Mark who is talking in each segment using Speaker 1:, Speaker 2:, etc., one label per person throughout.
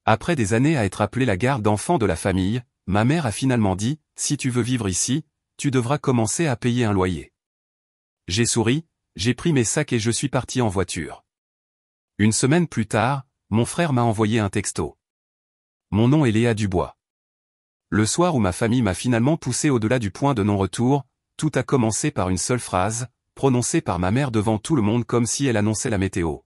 Speaker 1: Après des années à être appelée la garde d'enfants de la famille, ma mère a finalement dit, si tu veux vivre ici, tu devras commencer à payer un loyer. J'ai souri, j'ai pris mes sacs et je suis parti en voiture. Une semaine plus tard, mon frère m'a envoyé un texto. Mon nom est Léa Dubois. Le soir où ma famille m'a finalement poussé au-delà du point de non-retour, tout a commencé par une seule phrase, prononcée par ma mère devant tout le monde comme si elle annonçait la météo.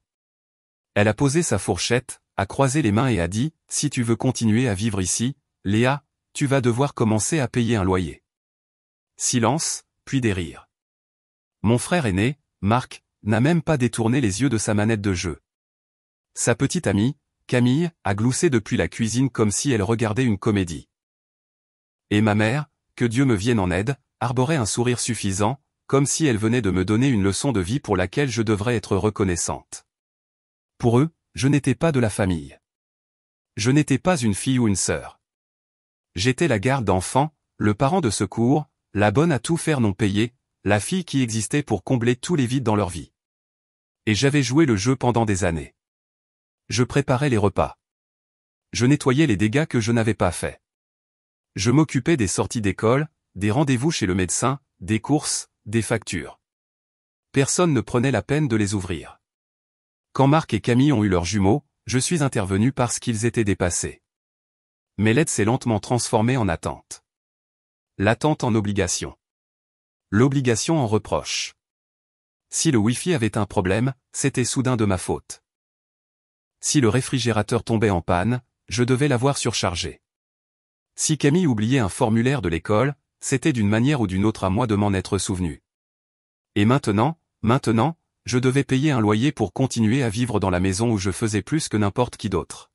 Speaker 1: Elle a posé sa fourchette, a croisé les mains et a dit, si tu veux continuer à vivre ici, Léa, tu vas devoir commencer à payer un loyer. Silence, puis des rires. Mon frère aîné, Marc, n'a même pas détourné les yeux de sa manette de jeu. Sa petite amie, Camille, a gloussé depuis la cuisine comme si elle regardait une comédie. Et ma mère, que Dieu me vienne en aide, arborait un sourire suffisant, comme si elle venait de me donner une leçon de vie pour laquelle je devrais être reconnaissante. Pour eux, je n'étais pas de la famille. Je n'étais pas une fille ou une sœur. J'étais la garde d'enfants, le parent de secours, la bonne à tout faire non payée, la fille qui existait pour combler tous les vides dans leur vie. Et j'avais joué le jeu pendant des années. Je préparais les repas. Je nettoyais les dégâts que je n'avais pas faits. Je m'occupais des sorties d'école, des rendez-vous chez le médecin, des courses, des factures. Personne ne prenait la peine de les ouvrir. Quand Marc et Camille ont eu leurs jumeaux, je suis intervenu parce qu'ils étaient dépassés. Mais l'aide s'est lentement transformée en attente. L'attente en obligation. L'obligation en reproche. Si le Wi-Fi avait un problème, c'était soudain de ma faute. Si le réfrigérateur tombait en panne, je devais l'avoir surchargé. Si Camille oubliait un formulaire de l'école, c'était d'une manière ou d'une autre à moi de m'en être souvenu. Et maintenant, je devais payer un loyer pour continuer à vivre dans la maison où je faisais plus que n'importe qui d'autre.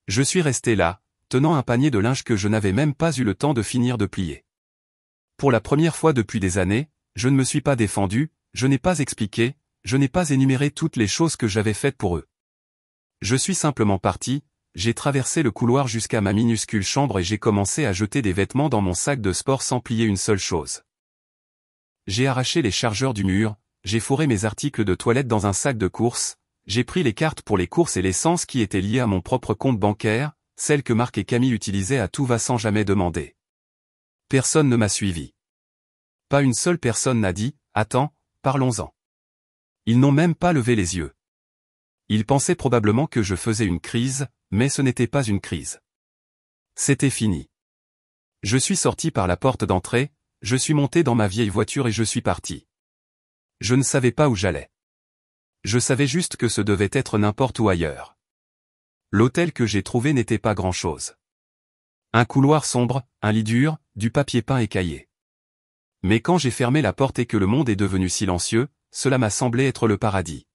Speaker 1: Je suis resté là, tenant un panier de linge que je n'avais même pas eu le temps de finir de plier. Pour la première fois depuis des années, je ne me suis pas défendu, je n'ai pas expliqué, je n'ai pas énuméré toutes les choses que j'avais faites pour eux. Je suis simplement parti, j'ai traversé le couloir jusqu'à ma minuscule chambre et j'ai commencé à jeter des vêtements dans mon sac de sport sans plier une seule chose. J'ai arraché les chargeurs du mur, j'ai fourré mes articles de toilette dans un sac de course, j'ai pris les cartes pour les courses et l'essence qui étaient liées à mon propre compte bancaire, celles que Marc et Camille utilisaient à tout va sans jamais demander. Personne ne m'a suivi. Pas une seule personne n'a dit, attends, parlons-en. Ils n'ont même pas levé les yeux. Ils pensaient probablement que je faisais une crise, mais ce n'était pas une crise. C'était fini. Je suis sorti par la porte d'entrée, je suis monté dans ma vieille voiture et je suis parti. Je ne savais pas où j'allais. Je savais juste que ce devait être n'importe où ailleurs. L'hôtel que j'ai trouvé n'était pas grand-chose. Un couloir sombre, un lit dur, du papier peint écaillé. Mais quand j'ai fermé la porte et que le monde est devenu silencieux, cela m'a semblé être le paradis.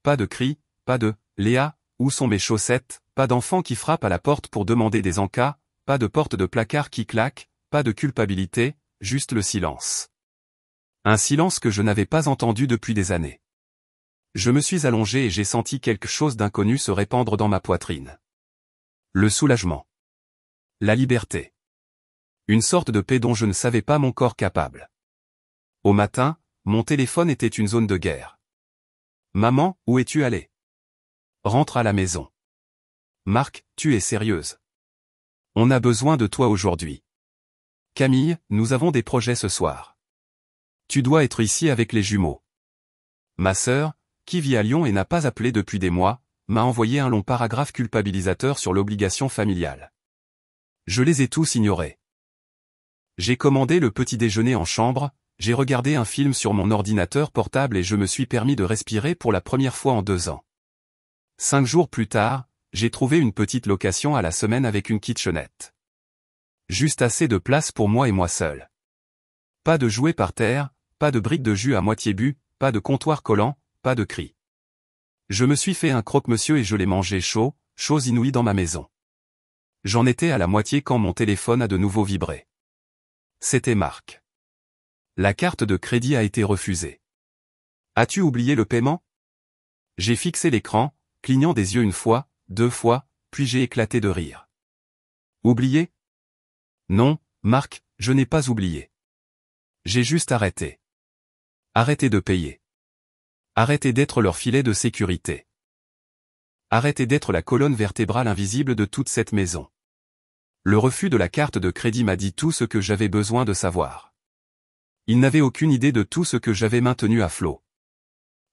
Speaker 1: Pas de cris, pas de « Léa, où sont mes chaussettes ?» Pas d'enfants qui frappent à la porte pour demander des encas, pas de porte de placard qui claque, pas de culpabilité, juste le silence. Un silence que je n'avais pas entendu depuis des années. Je me suis allongé et j'ai senti quelque chose d'inconnu se répandre dans ma poitrine. Le soulagement. La liberté. Une sorte de paix dont je ne savais pas mon corps capable. Au matin, mon téléphone était une zone de guerre. Maman, où es-tu allée? Rentre à la maison. Marc, tu es sérieuse? On a besoin de toi aujourd'hui. Camille, nous avons des projets ce soir. Tu dois être ici avec les jumeaux. Ma sœur, qui vit à Lyon et n'a pas appelé depuis des mois, m'a envoyé un long paragraphe culpabilisateur sur l'obligation familiale. Je les ai tous ignorés. J'ai commandé le petit déjeuner en chambre, j'ai regardé un film sur mon ordinateur portable et je me suis permis de respirer pour la première fois en 2 ans. 5 jours plus tard, j'ai trouvé une petite location à la semaine avec une kitchenette. Juste assez de place pour moi et moi seul. Pas de jouets par terre, pas de briques de jus à moitié bu, pas de comptoir collant, pas de cris. Je me suis fait un croque-monsieur et je l'ai mangé chaud, chose inouïe dans ma maison. J'en étais à la moitié quand mon téléphone a de nouveau vibré. C'était Marc. La carte de crédit a été refusée. As-tu oublié le paiement? J'ai fixé l'écran, clignant des yeux 1 fois, 2 fois, puis j'ai éclaté de rire. Oublié? Non, Marc, je n'ai pas oublié. J'ai juste arrêté. Arrêté de payer. Arrêté d'être leur filet de sécurité. Arrêtez d'être la colonne vertébrale invisible de toute cette maison. Le refus de la carte de crédit m'a dit tout ce que j'avais besoin de savoir. Il n'avait aucune idée de tout ce que j'avais maintenu à flot.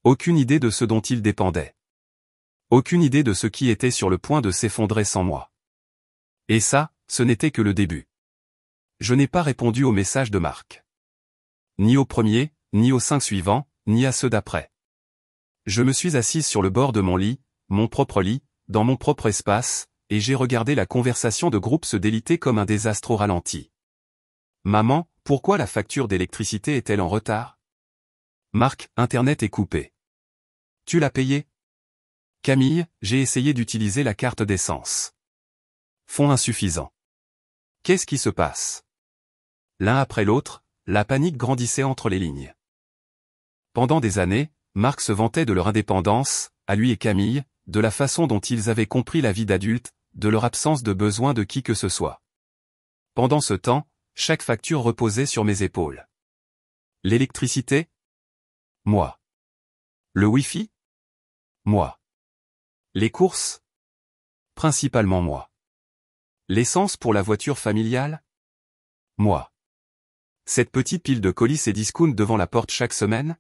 Speaker 1: Aucune idée de ce dont il dépendait. Aucune idée de ce qui était sur le point de s'effondrer sans moi. Et ça, ce n'était que le début. Je n'ai pas répondu au message de Marc. Ni au premier, ni aux 5 suivants, ni à ceux d'après. Je me suis assise sur le bord de mon lit, mon propre lit, dans mon propre espace, et j'ai regardé la conversation de groupe se déliter comme un désastre au ralenti. Maman, pourquoi la facture d'électricité est-elle en retard? Marc, Internet est coupé. Tu l'as payé? Camille, j'ai essayé d'utiliser la carte d'essence. Fonds insuffisant. Qu'est-ce qui se passe? L'un après l'autre, la panique grandissait entre les lignes. Pendant des années, Marc se vantait de leur indépendance, à lui et Camille, de la façon dont ils avaient compris la vie d'adulte, de leur absence de besoin de qui que ce soit. Pendant ce temps, chaque facture reposait sur mes épaules. L'électricité? Moi. Le Wi-Fi? Moi. Les courses? Principalement moi. L'essence pour la voiture familiale? Moi. Cette petite pile de colis et discount devant la porte chaque semaine?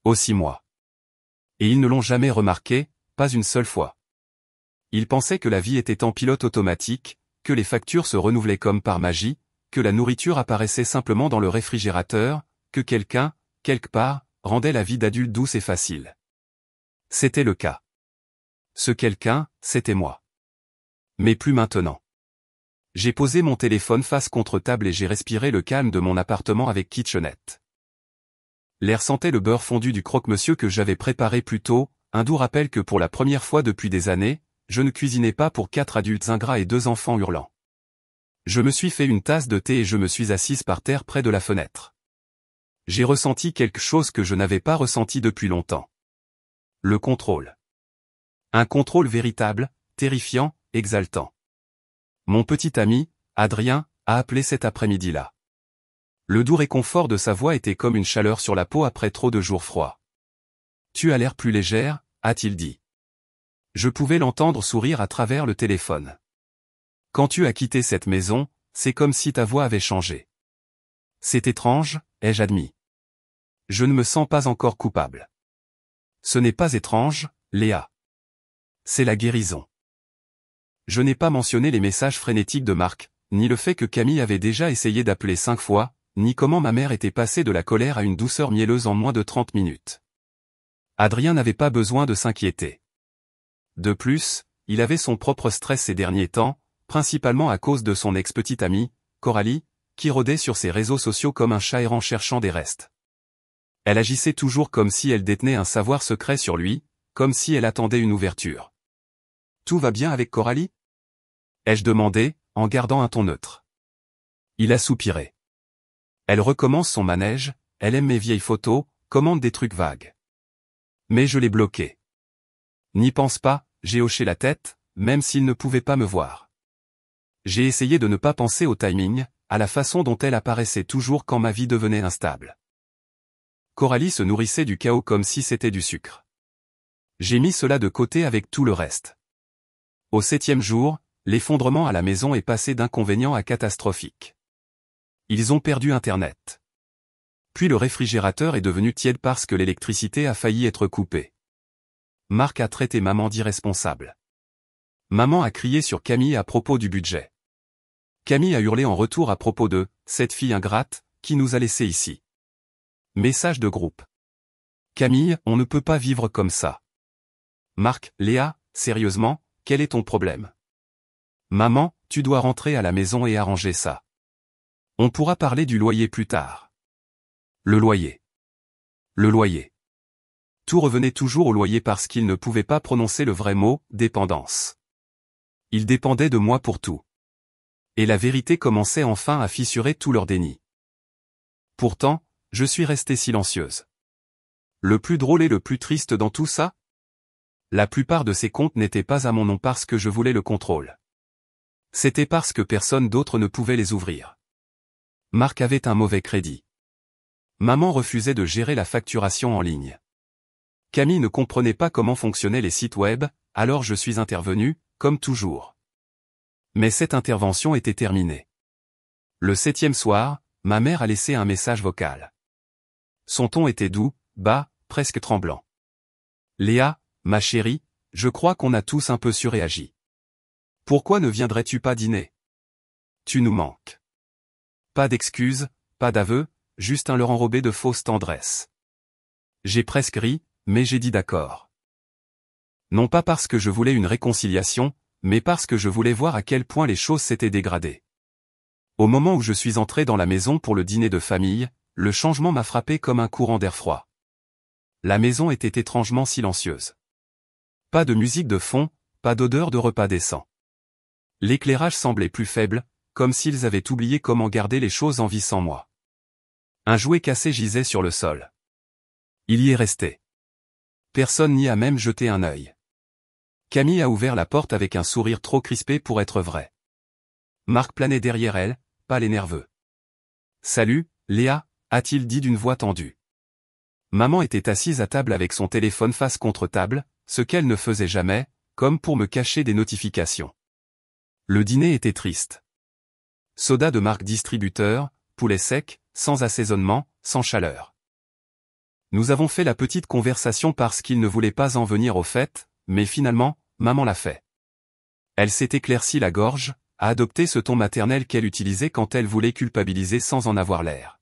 Speaker 1: Aussi moi. Et ils ne l'ont jamais remarqué, pas une seule fois. Ils pensaient que la vie était en pilote automatique, que les factures se renouvelaient comme par magie, que la nourriture apparaissait simplement dans le réfrigérateur, que quelqu'un, quelque part, rendait la vie d'adulte douce et facile. C'était le cas. Ce quelqu'un, c'était moi. Mais plus maintenant. J'ai posé mon téléphone face contre table et j'ai respiré le calme de mon appartement avec kitchenette. L'air sentait le beurre fondu du croque-monsieur que j'avais préparé plus tôt, un doux rappel que pour la première fois depuis des années, je ne cuisinais pas pour 4 adultes ingrats et 2 enfants hurlants. Je me suis fait une tasse de thé et je me suis assise par terre près de la fenêtre. J'ai ressenti quelque chose que je n'avais pas ressenti depuis longtemps. Le contrôle. Un contrôle véritable, terrifiant, exaltant. Mon petit ami, Adrien, a appelé cet après-midi-là. Le doux réconfort de sa voix était comme une chaleur sur la peau après trop de jours froids. Tu as l'air plus légère, a-t-il dit. Je pouvais l'entendre sourire à travers le téléphone. Quand tu as quitté cette maison, c'est comme si ta voix avait changé. C'est étrange, ai-je admis. Je ne me sens pas encore coupable. Ce n'est pas étrange, Léa. C'est la guérison. Je n'ai pas mentionné les messages frénétiques de Marc, ni le fait que Camille avait déjà essayé d'appeler 5 fois, ni comment ma mère était passée de la colère à une douceur mielleuse en moins de 30 minutes. Adrien n'avait pas besoin de s'inquiéter. De plus, il avait son propre stress ces derniers temps, principalement à cause de son ex-petite amie, Coralie, qui rôdait sur ses réseaux sociaux comme un chat errant cherchant des restes. Elle agissait toujours comme si elle détenait un savoir secret sur lui, comme si elle attendait une ouverture. Tout va bien avec Coralie? Ai-je demandé, en gardant un ton neutre. Il a soupiré. Elle recommence son manège, elle aime mes vieilles photos, commande des trucs vagues. Mais je l'ai bloqué. N'y pense pas, j'ai hoché la tête, même s'il ne pouvait pas me voir. J'ai essayé de ne pas penser au timing, à la façon dont elle apparaissait toujours quand ma vie devenait instable. Coralie se nourrissait du chaos comme si c'était du sucre. J'ai mis cela de côté avec tout le reste. Au 7e jour, l'effondrement à la maison est passé d'inconvénient à catastrophique. Ils ont perdu Internet. Puis le réfrigérateur est devenu tiède parce que l'électricité a failli être coupée. Marc a traité maman d'irresponsable. Maman a crié sur Camille à propos du budget. Camille a hurlé en retour à propos de « cette fille ingrate, qui nous a laissés ici ». Message de groupe. Camille, on ne peut pas vivre comme ça. Marc, Léa, sérieusement, quel est ton problème? Maman, tu dois rentrer à la maison et arranger ça. On pourra parler du loyer plus tard. Le loyer. Le loyer. Tout revenait toujours au loyer parce qu'il ne pouvait pas prononcer le vrai mot, dépendance. Il dépendait de moi pour tout. Et la vérité commençait enfin à fissurer tout leur déni. Pourtant, je suis restée silencieuse. Le plus drôle et le plus triste dans tout ça? La plupart de ces comptes n'étaient pas à mon nom parce que je voulais le contrôle. C'était parce que personne d'autre ne pouvait les ouvrir. Marc avait un mauvais crédit. Maman refusait de gérer la facturation en ligne. Camille ne comprenait pas comment fonctionnaient les sites web, alors je suis intervenu, comme toujours. Mais cette intervention était terminée. Le 7e soir, ma mère a laissé un message vocal. Son ton était doux, bas, presque tremblant. Léa, ma chérie, je crois qu'on a tous un peu surréagi. Pourquoi ne viendrais-tu pas dîner? Tu nous manques. Pas d'excuses, pas d'aveux, juste un leur enrobé de fausse tendresse. J'ai presque ri, mais j'ai dit d'accord. Non pas parce que je voulais une réconciliation, mais parce que je voulais voir à quel point les choses s'étaient dégradées. Au moment où je suis entré dans la maison pour le dîner de famille, le changement m'a frappé comme un courant d'air froid. La maison était étrangement silencieuse. Pas de musique de fond, pas d'odeur de repas décent. L'éclairage semblait plus faible, comme s'ils avaient oublié comment garder les choses en vie sans moi. Un jouet cassé gisait sur le sol. Il y est resté. Personne n'y a même jeté un œil. Camille a ouvert la porte avec un sourire trop crispé pour être vrai. Marc planait derrière elle, pâle et nerveux. « Salut, Léa » a-t-il dit d'une voix tendue. Maman était assise à table avec son téléphone face contre table, ce qu'elle ne faisait jamais, comme pour me cacher des notifications. Le dîner était triste. Soda de marque distributeur, poulet sec, sans assaisonnement, sans chaleur. Nous avons fait la petite conversation parce qu'il ne voulait pas en venir au fait, mais finalement, maman l'a fait. Elle s'est éclaircie la gorge, a adopté ce ton maternel qu'elle utilisait quand elle voulait culpabiliser sans en avoir l'air.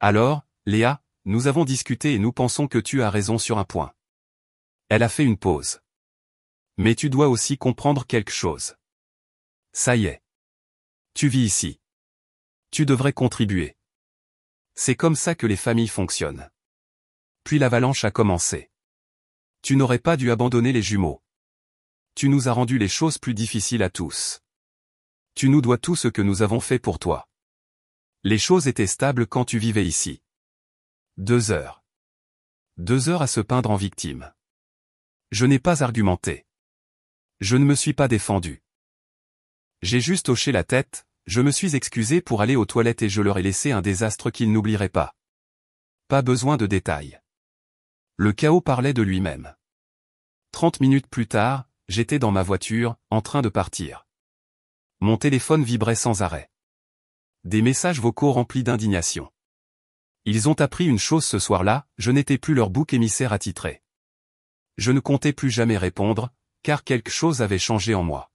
Speaker 1: Alors, Léa, nous avons discuté et nous pensons que tu as raison sur un point. Elle a fait une pause. Mais tu dois aussi comprendre quelque chose. Ça y est. Tu vis ici. Tu devrais contribuer. C'est comme ça que les familles fonctionnent. Puis l'avalanche a commencé. Tu n'aurais pas dû abandonner les jumeaux. Tu nous as rendu les choses plus difficiles à tous. Tu nous dois tout ce que nous avons fait pour toi. Les choses étaient stables quand tu vivais ici. 2 heures. 2 heures à se peindre en victime. Je n'ai pas argumenté. Je ne me suis pas défendu. J'ai juste hoché la tête, je me suis excusé pour aller aux toilettes et je leur ai laissé un désastre qu'ils n'oublieraient pas. Pas besoin de détails. Le chaos parlait de lui-même. 30 minutes plus tard, j'étais dans ma voiture, en train de partir. Mon téléphone vibrait sans arrêt. Des messages vocaux remplis d'indignation. Ils ont appris une chose ce soir-là, je n'étais plus leur bouc émissaire attitré. Je ne comptais plus jamais répondre, car quelque chose avait changé en moi.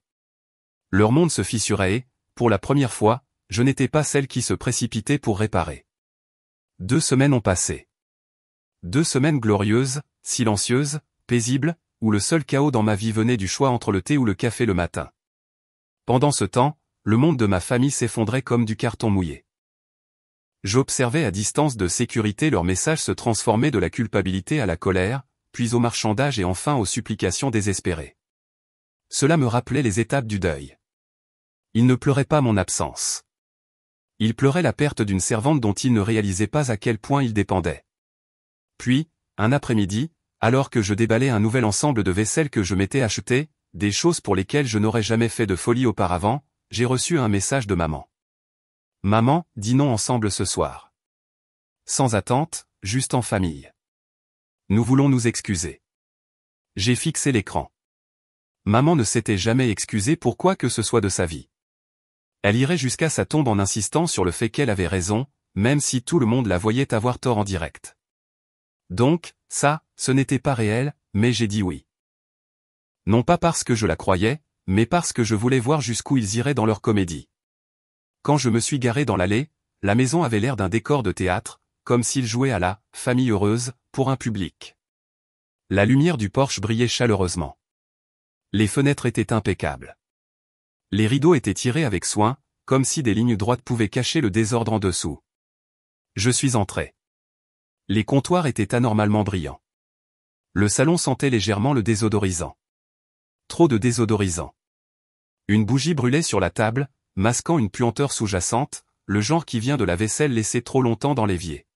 Speaker 1: Leur monde se fissurait et, pour la première fois, je n'étais pas celle qui se précipitait pour réparer. 2 semaines ont passé. 2 semaines glorieuses, silencieuses, paisibles, où le seul chaos dans ma vie venait du choix entre le thé ou le café le matin. Pendant ce temps, le monde de ma famille s'effondrait comme du carton mouillé. J'observais à distance de sécurité leurs messages se transformer de la culpabilité à la colère, puis au marchandage et enfin aux supplications désespérées. Cela me rappelait les étapes du deuil. Ils ne pleuraient pas mon absence. Ils pleuraient la perte d'une servante dont ils ne réalisaient pas à quel point ils dépendaient. Puis, un après-midi, alors que je déballais un nouvel ensemble de vaisselle que je m'étais acheté, des choses pour lesquelles je n'aurais jamais fait de folie auparavant, j'ai reçu un message de maman. Maman, dînons ensemble ce soir. Sans attente, juste en famille. Nous voulons nous excuser. J'ai fixé l'écran. Maman ne s'était jamais excusée pour quoi que ce soit de sa vie. Elle irait jusqu'à sa tombe en insistant sur le fait qu'elle avait raison, même si tout le monde la voyait avoir tort en direct. Donc, ça, ce n'était pas réel, mais j'ai dit oui. Non pas parce que je la croyais, mais parce que je voulais voir jusqu'où ils iraient dans leur comédie. Quand je me suis garé dans l'allée, la maison avait l'air d'un décor de théâtre, comme s'ils jouaient à la « famille heureuse » pour un public. La lumière du porche brillait chaleureusement. Les fenêtres étaient impeccables. Les rideaux étaient tirés avec soin, comme si des lignes droites pouvaient cacher le désordre en dessous. Je suis entré. Les comptoirs étaient anormalement brillants. Le salon sentait légèrement le désodorisant. Trop de désodorisant. Une bougie brûlait sur la table, masquant une puanteur sous-jacente, le genre qui vient de la vaisselle laissée trop longtemps dans l'évier.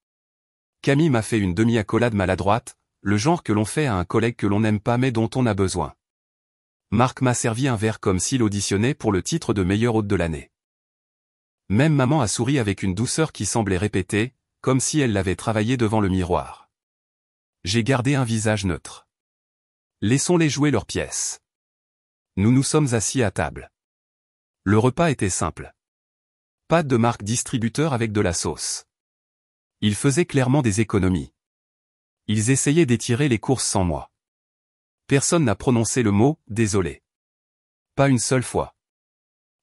Speaker 1: Camille m'a fait une demi-accolade maladroite, le genre que l'on fait à un collègue que l'on n'aime pas mais dont on a besoin. Marc m'a servi un verre comme s'il auditionnait pour le titre de meilleur hôte de l'année. Même maman a souri avec une douceur qui semblait répéter, comme si elle l'avait travaillé devant le miroir. J'ai gardé un visage neutre. Laissons-les jouer leur pièce. Nous nous sommes assis à table. Le repas était simple. Pas de marque distributeur avec de la sauce. Ils faisaient clairement des économies. Ils essayaient d'étirer les courses sans moi. Personne n'a prononcé le mot « désolé ». Pas une seule fois.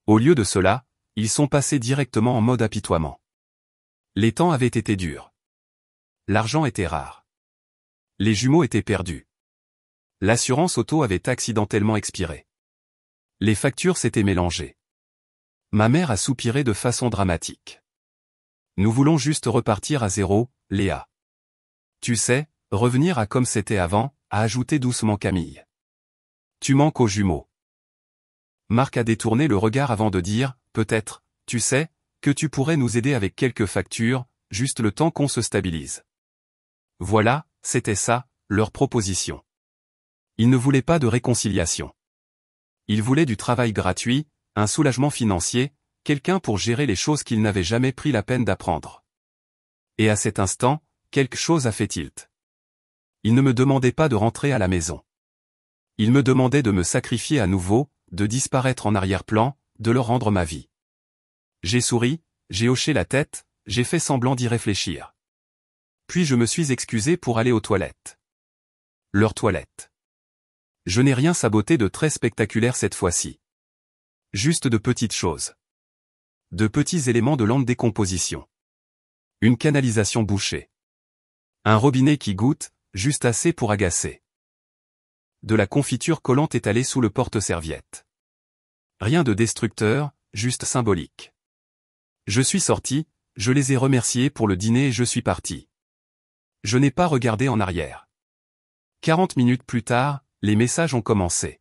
Speaker 1: Au lieu de cela, ils sont passés directement en mode apitoiement. Les temps avaient été durs. L'argent était rare. Les jumeaux étaient perdus. L'assurance auto avait accidentellement expiré. Les factures s'étaient mélangées. Ma mère a soupiré de façon dramatique. Nous voulons juste repartir à zéro, Léa. Tu sais, revenir à comme c'était avant, a ajouté doucement Camille. Tu manques aux jumeaux. Marc a détourné le regard avant de dire, peut-être, tu sais, que tu pourrais nous aider avec quelques factures, juste le temps qu'on se stabilise. Voilà, c'était ça, leur proposition. Ils ne voulaient pas de réconciliation. Ils voulaient du travail gratuit, un soulagement financier, quelqu'un pour gérer les choses qu'ils n'avaient jamais pris la peine d'apprendre. Et à cet instant, quelque chose a fait tilt. Ils ne me demandaient pas de rentrer à la maison. Ils me demandaient de me sacrifier à nouveau, de disparaître en arrière-plan, de leur rendre ma vie. J'ai souri, j'ai hoché la tête, j'ai fait semblant d'y réfléchir. Puis je me suis excusé pour aller aux toilettes. Leurs toilettes. Je n'ai rien saboté de très spectaculaire cette fois-ci. Juste de petites choses. De petits éléments de lente décomposition. Une canalisation bouchée. Un robinet qui goutte, juste assez pour agacer. De la confiture collante étalée sous le porte-serviette. Rien de destructeur, juste symbolique. Je suis sorti, je les ai remerciés pour le dîner et je suis parti. Je n'ai pas regardé en arrière. 40 minutes plus tard, les messages ont commencé.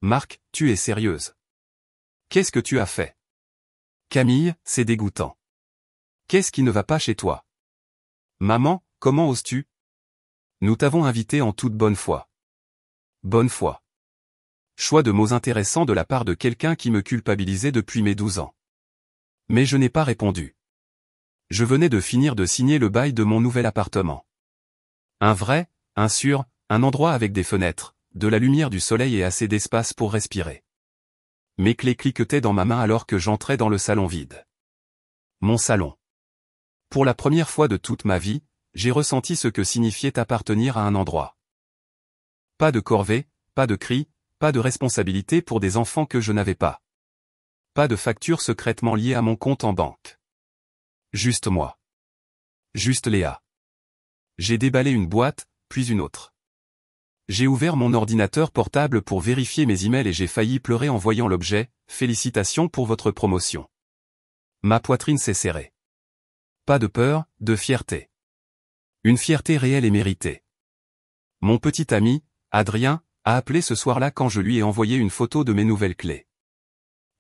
Speaker 1: Marc, tu es sérieuse? Qu'est-ce que tu as fait? Camille, c'est dégoûtant. Qu'est-ce qui ne va pas chez toi? Maman, comment oses-tu? Nous t'avons invité en toute bonne foi. Bonne foi. Choix de mots intéressants de la part de quelqu'un qui me culpabilisait depuis mes 12 ans. Mais je n'ai pas répondu. Je venais de finir de signer le bail de mon nouvel appartement. Un vrai, un sûr, un endroit avec des fenêtres, de la lumière du soleil et assez d'espace pour respirer. Mes clés cliquetaient dans ma main alors que j'entrais dans le salon vide. Mon salon. Pour la première fois de toute ma vie, j'ai ressenti ce que signifiait appartenir à un endroit. Pas de corvée, pas de cris, pas de responsabilité pour des enfants que je n'avais pas. Pas de facture secrètement liée à mon compte en banque. Juste moi. Juste Léa. J'ai déballé une boîte, puis une autre. J'ai ouvert mon ordinateur portable pour vérifier mes emails et j'ai failli pleurer en voyant l'objet « Félicitations pour votre promotion ». Ma poitrine s'est serrée. Pas de peur, de fierté. Une fierté réelle et méritée. Mon petit ami, Adrien, a appelé ce soir-là quand je lui ai envoyé une photo de mes nouvelles clés.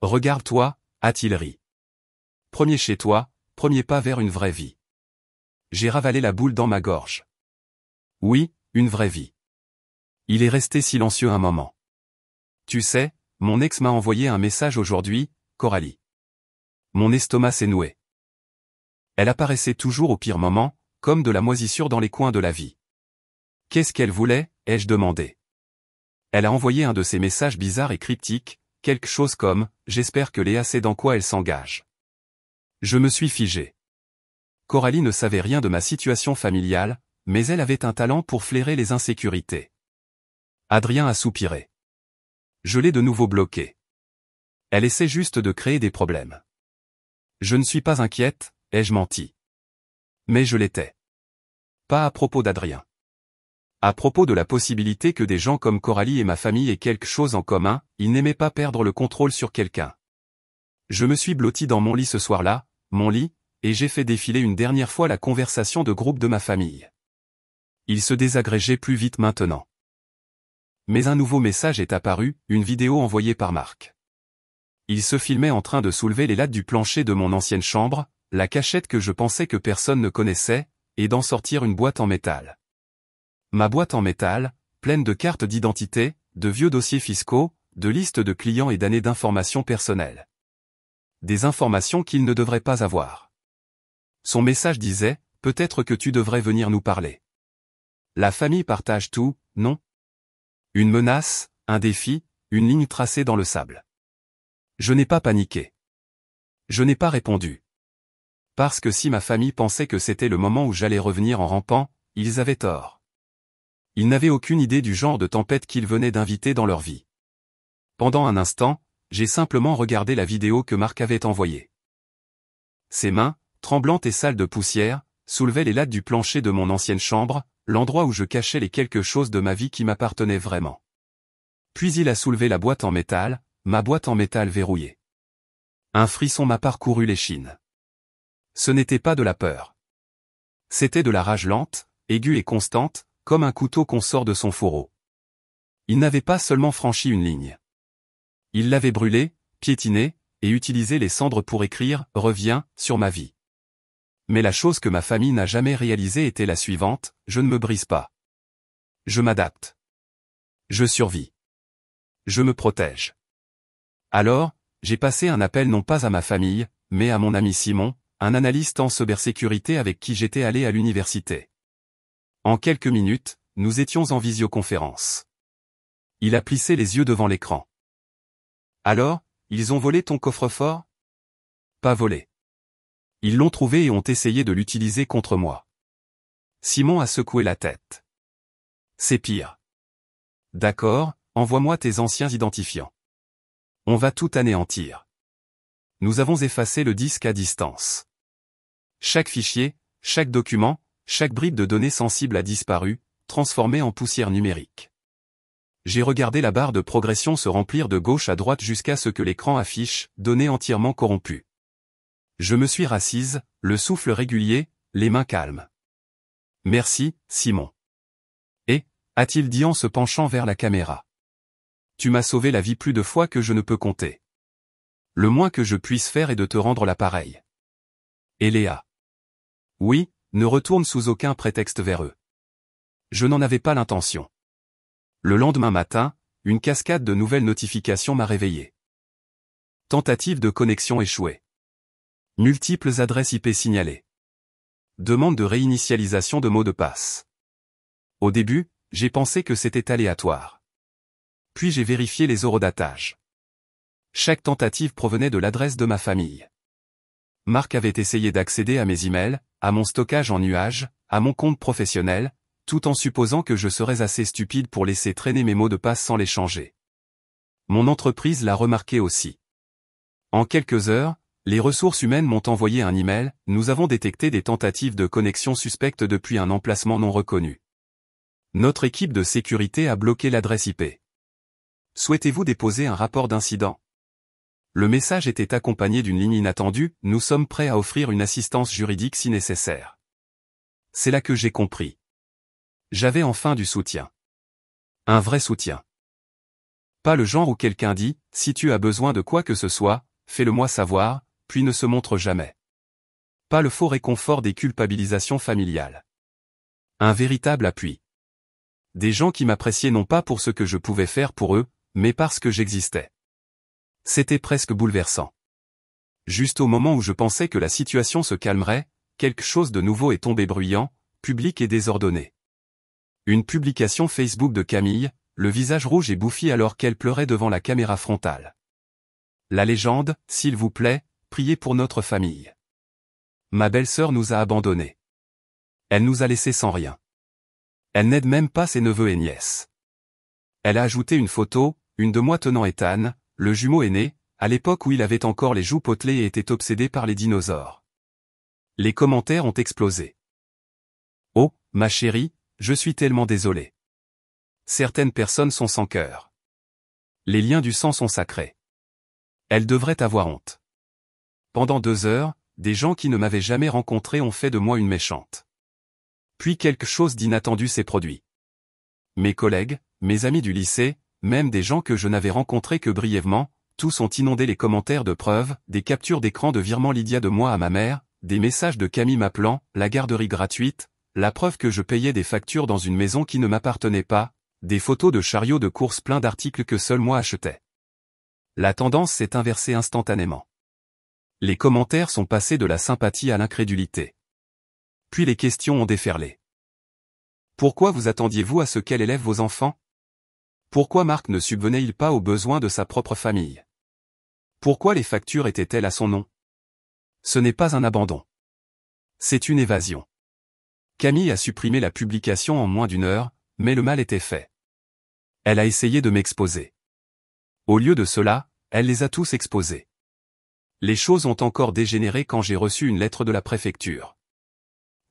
Speaker 1: Regarde-toi, a-t-il ri. Premier chez toi, premier pas vers une vraie vie. J'ai ravalé la boule dans ma gorge. Oui, une vraie vie. Il est resté silencieux un moment. Tu sais, mon ex m'a envoyé un message aujourd'hui, Coralie. Mon estomac s'est noué. Elle apparaissait toujours au pire moment, comme de la moisissure dans les coins de la vie. Qu'est-ce qu'elle voulait, ai-je demandé. Elle a envoyé un de ces messages bizarres et cryptiques, quelque chose comme « J'espère que Léa sait dans quoi elle s'engage ». Je me suis figé. Coralie ne savait rien de ma situation familiale, mais elle avait un talent pour flairer les insécurités. Adrien a soupiré. Je l'ai de nouveau bloqué. Elle essaie juste de créer des problèmes. Je ne suis pas inquiète, ai-je menti. Mais je l'étais. Pas à propos d'Adrien. À propos de la possibilité que des gens comme Coralie et ma famille aient quelque chose en commun, ils n'aimaient pas perdre le contrôle sur quelqu'un. Je me suis blotti dans mon lit ce soir-là, mon lit, et j'ai fait défiler une dernière fois la conversation de groupe de ma famille. Il se désagrégeait plus vite maintenant. Mais un nouveau message est apparu, une vidéo envoyée par Marc. Il se filmait en train de soulever les lattes du plancher de mon ancienne chambre, la cachette que je pensais que personne ne connaissait, et d'en sortir une boîte en métal. Ma boîte en métal, pleine de cartes d'identité, de vieux dossiers fiscaux, de listes de clients et d'années d'informations personnelles. Des informations qu'il ne devrait pas avoir. Son message disait, peut-être que tu devrais venir nous parler. La famille partage tout, non? Une menace, un défi, une ligne tracée dans le sable. Je n'ai pas paniqué. Je n'ai pas répondu. Parce que si ma famille pensait que c'était le moment où j'allais revenir en rampant, ils avaient tort. Ils n'avaient aucune idée du genre de tempête qu'ils venaient d'inviter dans leur vie. Pendant un instant, j'ai simplement regardé la vidéo que Marc avait envoyée. Ses mains, tremblantes et sales de poussière, soulevaient les lattes du plancher de mon ancienne chambre, l'endroit où je cachais les quelque chose de ma vie qui m'appartenait vraiment. Puis il a soulevé la boîte en métal, ma boîte en métal verrouillée. Un frisson m'a parcouru l'échine. Ce n'était pas de la peur. C'était de la rage lente, aiguë et constante, comme un couteau qu'on sort de son fourreau. Il n'avait pas seulement franchi une ligne. Il l'avait brûlée, piétinée, et utilisé les cendres pour écrire « Reviens » sur ma vie. Mais la chose que ma famille n'a jamais réalisée était la suivante, je ne me brise pas. Je m'adapte. Je survis. Je me protège. Alors, j'ai passé un appel non pas à ma famille, mais à mon ami Simon, un analyste en cybersécurité avec qui j'étais allé à l'université. En quelques minutes, nous étions en visioconférence. Il a plissé les yeux devant l'écran. Alors, ils ont volé ton coffre-fort? Pas volé. Ils l'ont trouvé et ont essayé de l'utiliser contre moi. Simon a secoué la tête. C'est pire. D'accord, envoie-moi tes anciens identifiants. On va tout anéantir. Nous avons effacé le disque à distance. Chaque fichier, chaque document, chaque bribe de données sensibles a disparu, transformé en poussière numérique. J'ai regardé la barre de progression se remplir de gauche à droite jusqu'à ce que l'écran affiche « Données entièrement corrompues ». Je me suis rassise, le souffle régulier, les mains calmes. « Merci, Simon. » Et, a-t-il dit en se penchant vers la caméra. « Tu m'as sauvé la vie plus de fois que je ne peux compter. Le moins que je puisse faire est de te rendre l'appareil. » Et Léa. Oui, ne retourne sous aucun prétexte vers eux. Je n'en avais pas l'intention. Le lendemain matin, une cascade de nouvelles notifications m'a réveillé. Tentative de connexion échouée. Multiples adresses IP signalées. Demande de réinitialisation de mot de passe. Au début, j'ai pensé que c'était aléatoire. Puis j'ai vérifié les horodatages. Chaque tentative provenait de l'adresse de ma famille. Marc avait essayé d'accéder à mes emails, à mon stockage en nuage, à mon compte professionnel, tout en supposant que je serais assez stupide pour laisser traîner mes mots de passe sans les changer. Mon entreprise l'a remarqué aussi. En quelques heures, les ressources humaines m'ont envoyé un email, nous avons détecté des tentatives de connexion suspectes depuis un emplacement non reconnu. Notre équipe de sécurité a bloqué l'adresse IP. Souhaitez-vous déposer un rapport d'incident? Le message était accompagné d'une ligne inattendue, nous sommes prêts à offrir une assistance juridique si nécessaire. C'est là que j'ai compris. J'avais enfin du soutien. Un vrai soutien. Pas le genre où quelqu'un dit, si tu as besoin de quoi que ce soit, fais-le-moi savoir, puis ne se montre jamais. Pas le faux réconfort des culpabilisations familiales. Un véritable appui. Des gens qui m'appréciaient non pas pour ce que je pouvais faire pour eux, mais parce que j'existais. C'était presque bouleversant. Juste au moment où je pensais que la situation se calmerait, quelque chose de nouveau est tombé bruyant, public et désordonné. Une publication Facebook de Camille, le visage rouge et bouffi alors qu'elle pleurait devant la caméra frontale. La légende, s'il vous plaît, priez pour notre famille. Ma belle-sœur nous a abandonnés. Elle nous a laissés sans rien. Elle n'aide même pas ses neveux et nièces. Elle a ajouté une photo, une de moi tenant Ethan, le jumeau aîné, à l'époque où il avait encore les joues potelées et était obsédé par les dinosaures. Les commentaires ont explosé. Oh, ma chérie, je suis tellement désolé. Certaines personnes sont sans cœur. Les liens du sang sont sacrés. Elles devraient avoir honte. Pendant 2 heures, des gens qui ne m'avaient jamais rencontré ont fait de moi une méchante. Puis quelque chose d'inattendu s'est produit. Mes collègues, mes amis du lycée, même des gens que je n'avais rencontrés que brièvement, tous ont inondé les commentaires de preuves, des captures d'écran de virement Lydia de moi à ma mère, des messages de Camille m'appelant, la garderie gratuite, la preuve que je payais des factures dans une maison qui ne m'appartenait pas, des photos de chariots de course pleins d'articles que seul moi achetais. La tendance s'est inversée instantanément. Les commentaires sont passés de la sympathie à l'incrédulité. Puis les questions ont déferlé. Pourquoi vous attendiez-vous à ce qu'elle élève vos enfants? Pourquoi Marc ne subvenait-il pas aux besoins de sa propre famille? Pourquoi les factures étaient-elles à son nom? Ce n'est pas un abandon. C'est une évasion. Camille a supprimé la publication en moins d'1 heure, mais le mal était fait. Elle a essayé de m'exposer. Au lieu de cela, elle les a tous exposés. Les choses ont encore dégénéré quand j'ai reçu une lettre de la préfecture.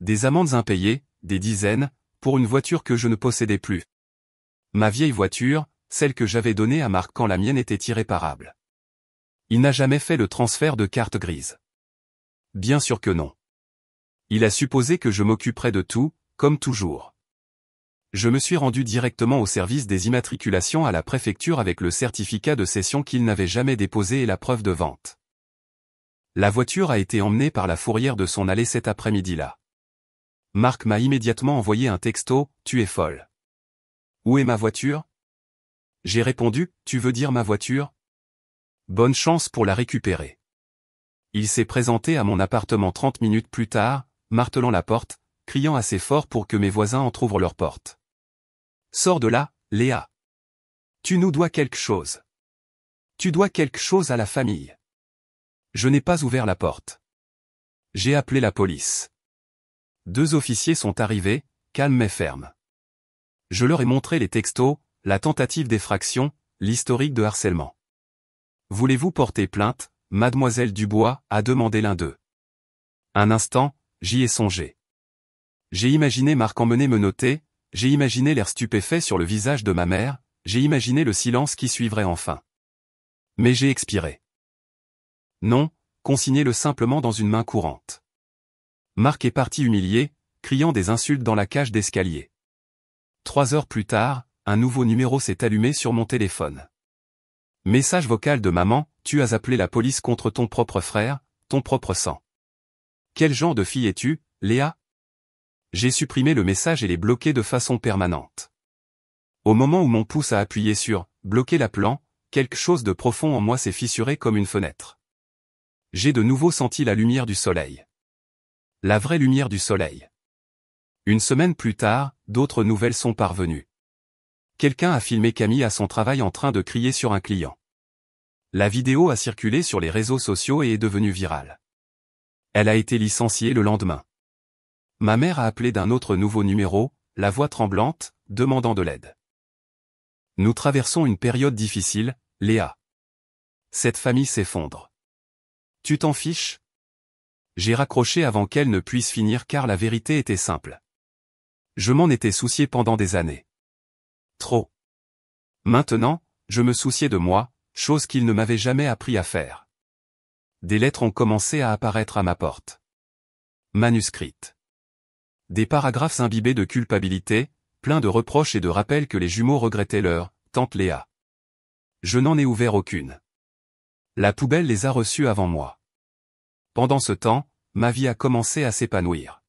Speaker 1: Des amendes impayées, des dizaines, pour une voiture que je ne possédais plus. Ma vieille voiture, celle que j'avais donnée à Marc quand la mienne était irréparable. Il n'a jamais fait le transfert de carte grise. Bien sûr que non. Il a supposé que je m'occuperais de tout, comme toujours. Je me suis rendu directement au service des immatriculations à la préfecture avec le certificat de cession qu'il n'avait jamais déposé et la preuve de vente. La voiture a été emmenée par la fourrière de son allée cet après-midi-là. Marc m'a immédiatement envoyé un texto, « Tu es folle. Où est ma voiture ?» J'ai répondu, « Tu veux dire ma voiture ? Bonne chance pour la récupérer. » Il s'est présenté à mon appartement 30 minutes plus tard, martelant la porte, criant assez fort pour que mes voisins entr'ouvrent leur porte. « Sors de là, Léa. Tu nous dois quelque chose. Tu dois quelque chose à la famille. » Je n'ai pas ouvert la porte. J'ai appelé la police. 2 officiers sont arrivés, calmes mais fermes. Je leur ai montré les textos, la tentative d'effraction, l'historique de harcèlement. « Voulez-vous porter plainte ?» Mademoiselle Dubois a demandé l'un d'eux. Un instant, j'y ai songé. J'ai imaginé Marc emmener me noter, j'ai imaginé l'air stupéfait sur le visage de ma mère, j'ai imaginé le silence qui suivrait enfin. Mais j'ai expiré. Non, consignez-le simplement dans une main courante. Marc est parti humilié, criant des insultes dans la cage d'escalier. 3 heures plus tard, un nouveau numéro s'est allumé sur mon téléphone. Message vocal de maman, tu as appelé la police contre ton propre frère, ton propre sang. Quel genre de fille es-tu, Léa? J'ai supprimé le message et l'ai bloqué de façon permanente. Au moment où mon pouce a appuyé sur « bloquer l'appelant », quelque chose de profond en moi s'est fissuré comme une fenêtre. J'ai de nouveau senti la lumière du soleil. La vraie lumière du soleil. Une semaine plus tard, d'autres nouvelles sont parvenues. Quelqu'un a filmé Camille à son travail en train de crier sur un client. La vidéo a circulé sur les réseaux sociaux et est devenue virale. Elle a été licenciée le lendemain. Ma mère a appelé d'un autre nouveau numéro, la voix tremblante, demandant de l'aide. Nous traversons une période difficile, Léa. Cette famille s'effondre. Tu t'en fiches? J'ai raccroché avant qu'elle ne puisse finir car la vérité était simple. Je m'en étais soucié pendant des années. Trop. Maintenant, je me souciais de moi, chose qu'il ne m'avait jamais appris à faire. Des lettres ont commencé à apparaître à ma porte. Manuscrites. Des paragraphes imbibés de culpabilité, pleins de reproches et de rappels que les jumeaux regrettaient leur tante Léa. Je n'en ai ouvert aucune. La poubelle les a reçus avant moi. Pendant ce temps, ma vie a commencé à s'épanouir.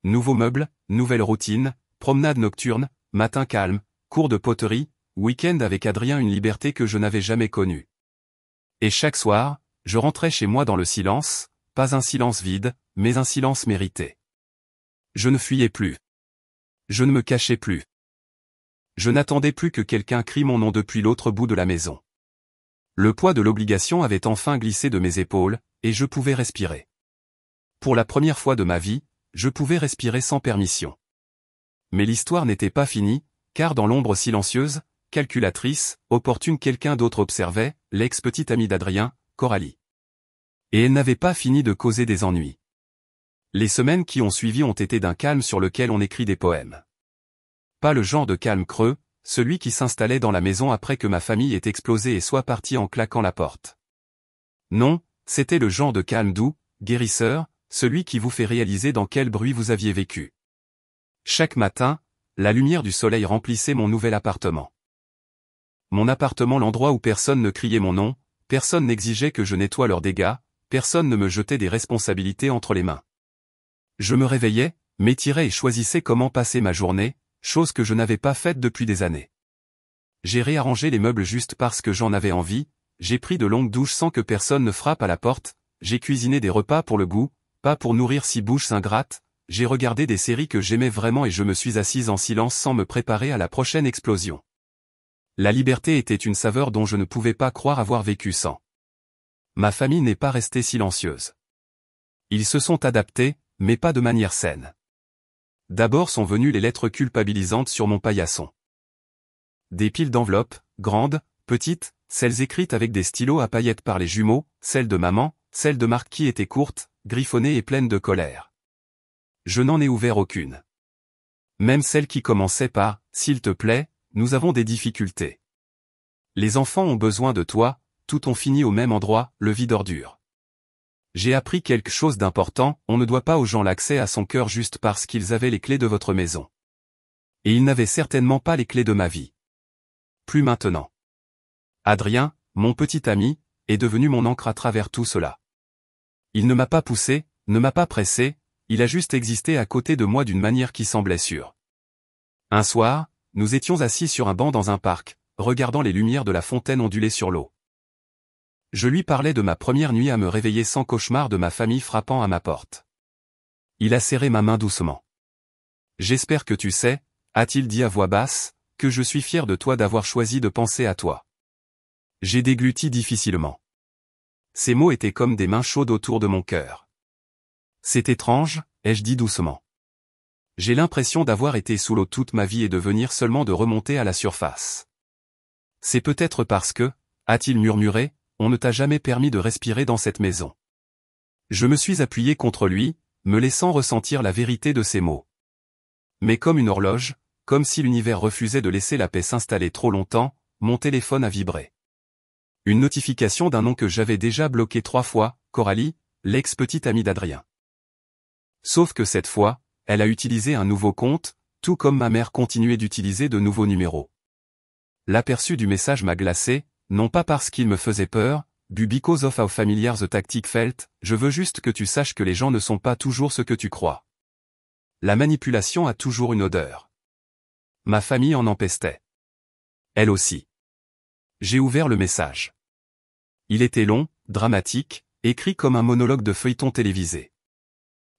Speaker 1: Nouveaux meubles, nouvelle routine, promenade nocturne, matin calme, cours de poterie, week-end avec Adrien, une liberté que je n'avais jamais connue. Et chaque soir, je rentrais chez moi dans le silence, pas un silence vide, mais un silence mérité. Je ne fuyais plus. Je ne me cachais plus. Je n'attendais plus que quelqu'un crie mon nom depuis l'autre bout de la maison. Le poids de l'obligation avait enfin glissé de mes épaules, et je pouvais respirer. Pour la première fois de ma vie, je pouvais respirer sans permission. Mais l'histoire n'était pas finie, car dans l'ombre silencieuse, calculatrice, opportune, quelqu'un d'autre observait, l'ex-petite amie d'Adrien, Coralie. Et elle n'avait pas fini de causer des ennuis. Les semaines qui ont suivi ont été d'un calme sur lequel on écrit des poèmes. Pas le genre de calme creux, celui qui s'installait dans la maison après que ma famille ait explosé et soit partie en claquant la porte. Non, c'était le genre de calme doux, guérisseur, celui qui vous fait réaliser dans quel bruit vous aviez vécu. Chaque matin, la lumière du soleil remplissait mon nouvel appartement. Mon appartement, l'endroit où personne ne criait mon nom, personne n'exigeait que je nettoie leurs dégâts, personne ne me jetait des responsabilités entre les mains. Je me réveillais, m'étirais et choisissais comment passer ma journée, chose que je n'avais pas faite depuis des années. J'ai réarrangé les meubles juste parce que j'en avais envie, j'ai pris de longues douches sans que personne ne frappe à la porte, j'ai cuisiné des repas pour le goût, pas pour nourrir 6 bouches ingrates, j'ai regardé des séries que j'aimais vraiment et je me suis assise en silence sans me préparer à la prochaine explosion. La liberté était une saveur dont je ne pouvais pas croire avoir vécu sans. Ma famille n'est pas restée silencieuse. Ils se sont adaptés, mais pas de manière saine. D'abord sont venues les lettres culpabilisantes sur mon paillasson. Des piles d'enveloppes, grandes, petites, celles écrites avec des stylos à paillettes par les jumeaux, celles de maman, celles de Marc qui étaient courtes, griffonnées et pleines de colère. Je n'en ai ouvert aucune. Même celle qui commençait par « S'il te plaît, nous avons des difficultés. Les enfants ont besoin de toi », tout ont fini au même endroit, le vide ordure. J'ai appris quelque chose d'important, on ne doit pas aux gens l'accès à son cœur juste parce qu'ils avaient les clés de votre maison. Et ils n'avaient certainement pas les clés de ma vie. Plus maintenant. Adrien, mon petit ami, est devenu mon encre à travers tout cela. Il ne m'a pas poussé, ne m'a pas pressé, il a juste existé à côté de moi d'une manière qui semblait sûre. Un soir, nous étions assis sur un banc dans un parc, regardant les lumières de la fontaine onduler sur l'eau. Je lui parlais de ma première nuit à me réveiller sans cauchemar de ma famille frappant à ma porte. Il a serré ma main doucement. « J'espère que tu sais, » a-t-il dit à voix basse, « que je suis fier de toi d'avoir choisi de penser à toi. » J'ai dégluti difficilement. Ces mots étaient comme des mains chaudes autour de mon cœur. C'est étrange, ai-je dit doucement. J'ai l'impression d'avoir été sous l'eau toute ma vie et de venir seulement de remonter à la surface. C'est peut-être parce que, a-t-il murmuré, on ne t'a jamais permis de respirer dans cette maison. Je me suis appuyé contre lui, me laissant ressentir la vérité de ces mots. Mais comme une horloge, comme si l'univers refusait de laisser la paix s'installer trop longtemps, mon téléphone a vibré. Une notification d'un nom que j'avais déjà bloqué 3 fois, Coralie, l'ex-petite amie d'Adrien. Sauf que cette fois, elle a utilisé un nouveau compte, tout comme ma mère continuait d'utiliser de nouveaux numéros. L'aperçu du message m'a glacé, non pas parce qu'il me faisait peur, because of how familiar the tactic felt, je veux juste que tu saches que les gens ne sont pas toujours ce que tu crois. La manipulation a toujours une odeur. Ma famille en empestait. Elle aussi. J'ai ouvert le message. Il était long, dramatique, écrit comme un monologue de feuilleton télévisé.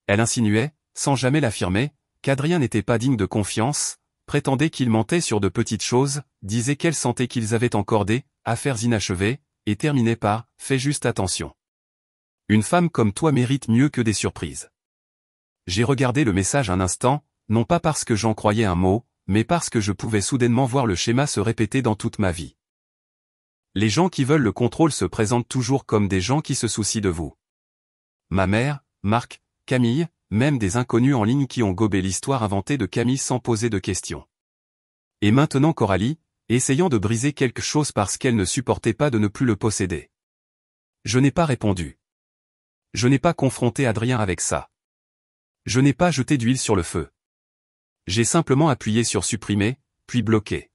Speaker 1: Elle insinuait, sans jamais l'affirmer, qu'Adrien n'était pas digne de confiance, prétendait qu'il mentait sur de petites choses, disait qu'elle sentait qu'ils avaient encore des affaires inachevées, et terminait par « Fais juste attention. Une femme comme toi mérite mieux que des surprises. » J'ai regardé le message un instant, non pas parce que j'en croyais un mot, mais parce que je pouvais soudainement voir le schéma se répéter dans toute ma vie. Les gens qui veulent le contrôle se présentent toujours comme des gens qui se soucient de vous. Ma mère, Marc, Camille, même des inconnus en ligne qui ont gobé l'histoire inventée de Camille sans poser de questions. Et maintenant Coralie, essayant de briser quelque chose parce qu'elle ne supportait pas de ne plus le posséder. Je n'ai pas répondu. Je n'ai pas confronté Adrien avec ça. Je n'ai pas jeté d'huile sur le feu. J'ai simplement appuyé sur supprimer, puis bloquer.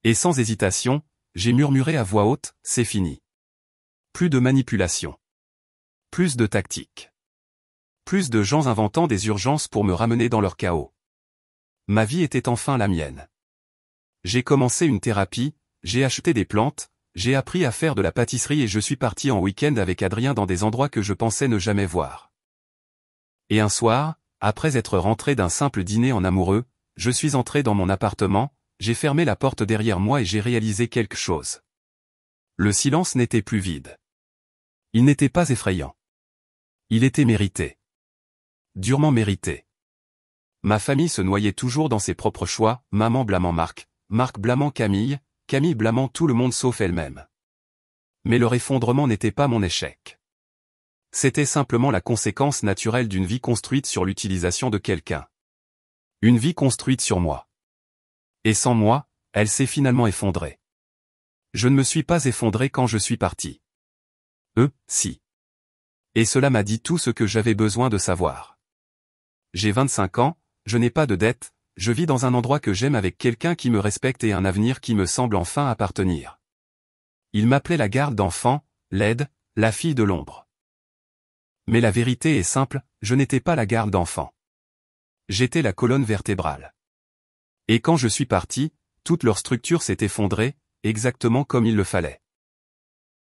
Speaker 1: Et sans hésitation, j'ai murmuré à voix haute, c'est fini. Plus de manipulation. Plus de tactique. Plus de gens inventant des urgences pour me ramener dans leur chaos. Ma vie était enfin la mienne. J'ai commencé une thérapie, j'ai acheté des plantes, j'ai appris à faire de la pâtisserie et je suis parti en week-end avec Adrien dans des endroits que je pensais ne jamais voir. Et un soir, après être rentré d'un simple dîner en amoureux, je suis entré dans mon appartement, j'ai fermé la porte derrière moi et j'ai réalisé quelque chose. Le silence n'était plus vide. Il n'était pas effrayant. Il était mérité. Durement mérité. Ma famille se noyait toujours dans ses propres choix, maman blâmant Marc, Marc blâmant Camille, Camille blâmant tout le monde sauf elle-même. Mais leur effondrement n'était pas mon échec. C'était simplement la conséquence naturelle d'une vie construite sur l'utilisation de quelqu'un. Une vie construite sur moi. Et sans moi, elle s'est finalement effondrée. Je ne me suis pas effondré quand je suis parti. Si. Et cela m'a dit tout ce que j'avais besoin de savoir. J'ai 25 ans, je n'ai pas de dette, je vis dans un endroit que j'aime avec quelqu'un qui me respecte et un avenir qui me semble enfin appartenir. Il m'appelait la garde d'enfant, laide, la fille de l'ombre. Mais la vérité est simple, je n'étais pas la garde d'enfant. J'étais la colonne vertébrale. Et quand je suis parti, toute leur structure s'est effondrée, exactement comme il le fallait.